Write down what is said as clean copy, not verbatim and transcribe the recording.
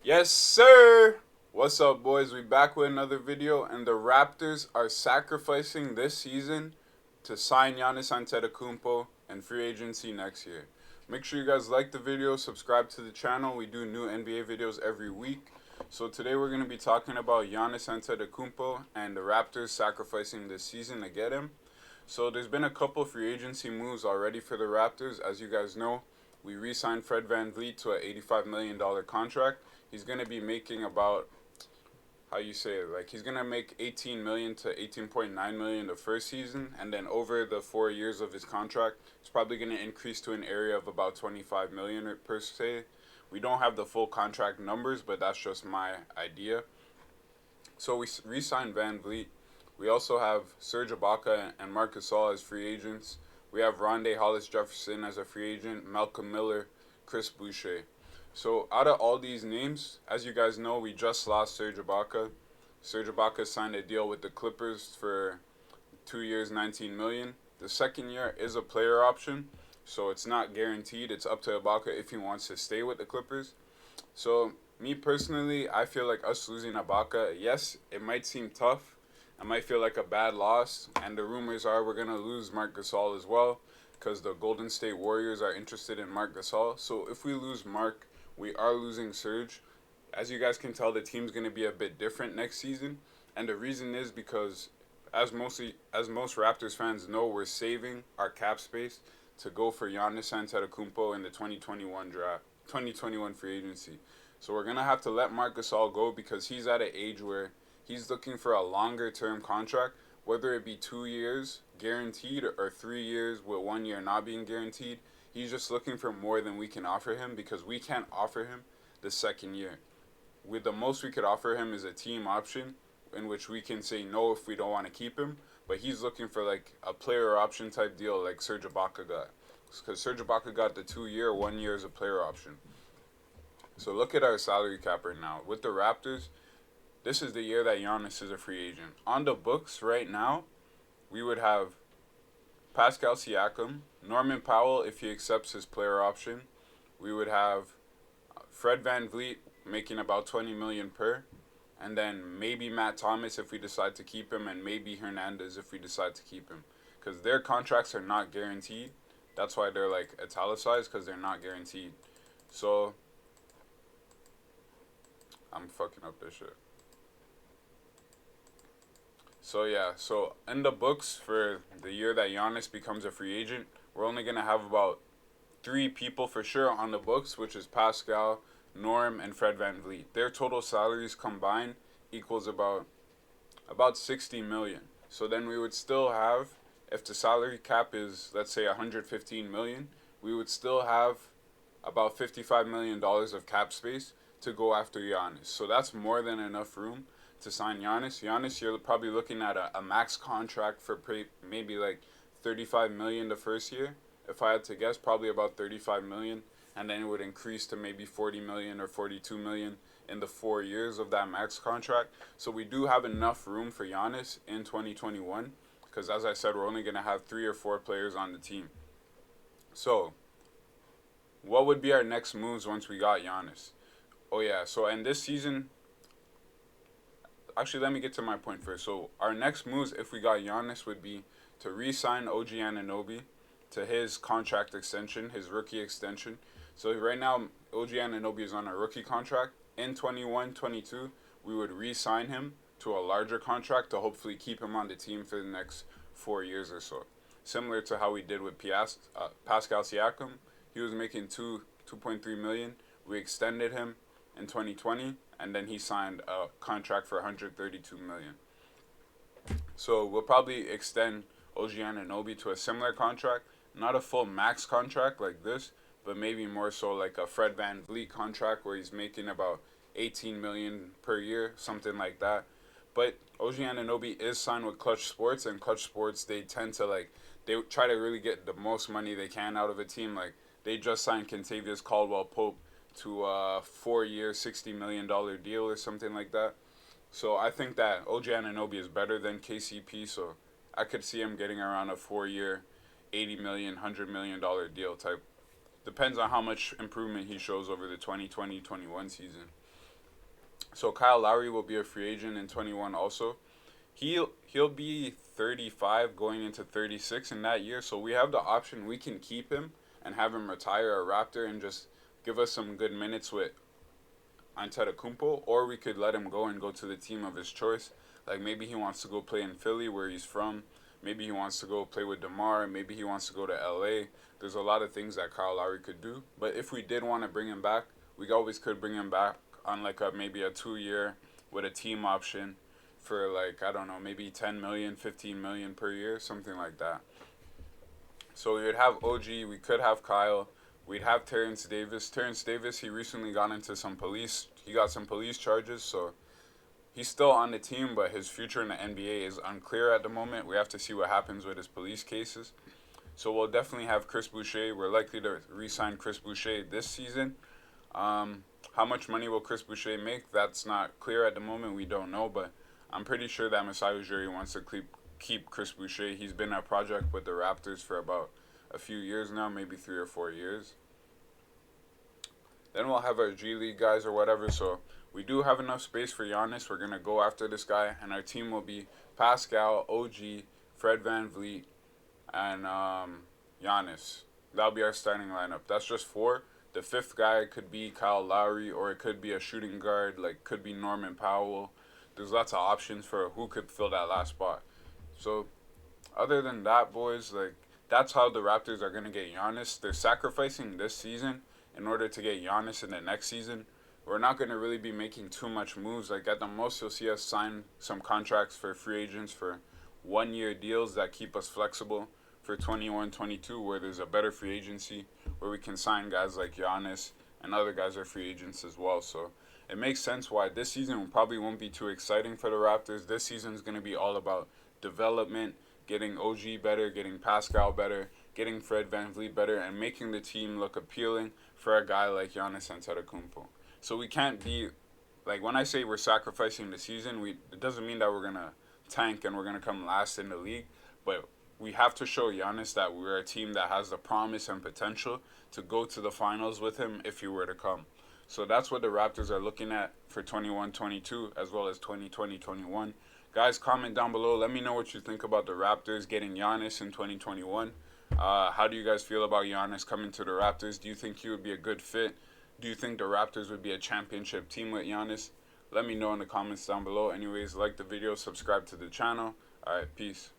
Yes, sir! What's up, boys? We back with another video, and the Raptors are sacrificing this season to sign Giannis Antetokounmpo and free agency next year. Make sure you guys like the video, subscribe to the channel. We do new NBA videos every week. So today we're going to be talking about Giannis Antetokounmpo and the Raptors sacrificing this season to get him. So there's been a couple free agency moves already for the Raptors. As you guys know, we re-signed Fred Van Vleet to an $85 million contract. He's going to be making about, how you say it, like he's going to make 18 million to 18.9 million the first season, and then over the 4 years of his contract, it's probably going to increase to an area of about 25 million per se. We don't have the full contract numbers, but that's just my idea. So we re-signed Van Vleet. We also have Serge Ibaka and Marc Gasol as free agents. We have Rondé Hollis-Jefferson as a free agent, Malcolm Miller, Chris Boucher. So out of all these names, as you guys know, we just lost Serge Ibaka. Serge Ibaka signed a deal with the Clippers for 2 years, 19 million. The second year is a player option, so it's not guaranteed. It's up to Ibaka if he wants to stay with the Clippers. So me personally, I feel like us losing Ibaka, yes, it might seem tough. I might feel like a bad loss, and the rumors are we're gonna lose Marc Gasol as well, because the Golden State Warriors are interested in Marc Gasol. So if we lose Marc, we are losing Serge. As you guys can tell, the team's gonna be a bit different next season, and the reason is because as most Raptors fans know, we're saving our cap space to go for Giannis Antetokounmpo in the 2021 draft, 2021 free agency. So we're gonna have to let Marc Gasol go because he's at an age where he's looking for a longer term contract, whether it be 2 years guaranteed or 3 years with 1 year not being guaranteed. He's just looking for more than we can offer him because we can't offer him the second year. With the most we could offer him is a team option in which we can say no if we don't want to keep him, but he's looking for like a player option type deal like Serge Ibaka got. Because Serge Ibaka got the 2 year, 1 year as a player option. So look at our salary cap right now. With the Raptors, this is the year that Giannis is a free agent. On the books right now, we would have Pascal Siakam, Norman Powell if he accepts his player option. We would have Fred Van Vleet making about 20 million per, and then maybe Matt Thomas if we decide to keep him, and maybe Hernandez if we decide to keep him, because their contracts are not guaranteed. That's why they're like italicized, because they're not guaranteed. So I'm fucking up this shit. So yeah, so in the books for the year that Giannis becomes a free agent, we're only gonna have about 3 people for sure on the books, which is Pascal, Norm, and Fred Van Vleet. Their total salaries combined equals about 60 million. So then we would still have, if the salary cap is let's say 115 million, we would still have about $55 million of cap space to go after Giannis. So that's more than enough room to sign Giannis. Giannis, you're probably looking at a max contract for maybe like 35 million the first year. If I had to guess, probably about 35 million, and then it would increase to maybe 40 million or 42 million in the 4 years of that max contract. So we do have enough room for Giannis in 2021, because as I said, we're only going to have 3 or 4 players on the team. So what would be our next moves once we got Giannis? Oh yeah, so in this season, actually, let me get to my point first. So our next moves, if we got Giannis, would be to re-sign OG Anunoby to his contract extension, his rookie extension. So right now, OG Anunoby is on a rookie contract. In 21-22, we would re-sign him to a larger contract to hopefully keep him on the team for the next 4 years or so. Similar to how we did with Pascal Siakam. He was making 2.3 million. We extended him in 2020, and then he signed a contract for 132 million. So we'll probably extend OG Anunoby to a similar contract, not a full max contract like this, but maybe more so like a Fred Van Vleet contract where he's making about 18 million per year, something like that. But OG Anunoby is signed with Clutch Sports, and Clutch Sports, they tend to they try to really get the most money they can out of a team. Like they just signed Kentavious Caldwell-Pope to a 4-year, $60 million deal or something like that. So I think that OG Anunoby is better than KCP, so I could see him getting around a 4-year, $80 million, $100 million deal type. Depends on how much improvement he shows over the 2020-21 season. So Kyle Lowry will be a free agent in 21 also. He'll be 35 going into 36 in that year. So we have the option, we can keep him and have him retire a Raptor and just give us some good minutes with Antetokounmpo, or we could let him go and go to the team of his choice. Like maybe he wants to go play in Philly where he's from. Maybe he wants to go play with DeMar. Maybe he wants to go to LA. There's a lot of things that Kyle Lowry could do. But if we did want to bring him back, we always could bring him back on like maybe a 2 year with a team option for like, I don't know, maybe 10 million, 15 million per year, something like that. So we would have OG, we could have Kyle, we'd have Terrence Davis. Terrence Davis, he recently got into he got some police charges, so he's still on the team, but his future in the NBA is unclear at the moment. We have to see what happens with his police cases. So we'll definitely have Chris Boucher. We're likely to re-sign Chris Boucher this season. How much money will Chris Boucher make? That's not clear at the moment. We don't know, but I'm pretty sure that Masai Ujiri wants to keep Chris Boucher. He's been a project with the Raptors for about a few years now, maybe 3 or 4 years. Then we'll have our G League guys or whatever. So we do have enough space for Giannis. We're going to go after this guy, and our team will be Pascal, OG, Fred Van Vleet, and Giannis. That'll be our starting lineup. That's just four. The fifth guy could be Kyle Lowry, or it could be a shooting guard, like could be Norman Powell. There's lots of options for who could fill that last spot. So other than that, boys, like that's how the Raptors are gonna get Giannis. They're sacrificing this season in order to get Giannis in the next season. We're not gonna really be making too much moves. Like at the most, you'll see us sign some contracts for free agents for 1 year deals that keep us flexible for 21, 22, where there's a better free agency where we can sign guys like Giannis and other guys are free agents as well. So it makes sense why this season probably won't be too exciting for the Raptors. This season is going to be all about development, getting OG better, getting Pascal better, getting Fred Van Vleet better, and making the team look appealing for a guy like Giannis Antetokounmpo. So we can't be, like when I say we're sacrificing the season, it doesn't mean that we're going to tank and we're going to come last in the league, but we have to show Giannis that we're a team that has the promise and potential to go to the finals with him if he were to come. So that's what the Raptors are looking at for 21-22 as well as 2020-21. Guys, comment down below. Let me know what you think about the Raptors getting Giannis in 2021. How do you guys feel about Giannis coming to the Raptors? Do you think he would be a good fit? Do you think the Raptors would be a championship team with Giannis? Let me know in the comments down below. Anyways, like the video, subscribe to the channel. All right, peace.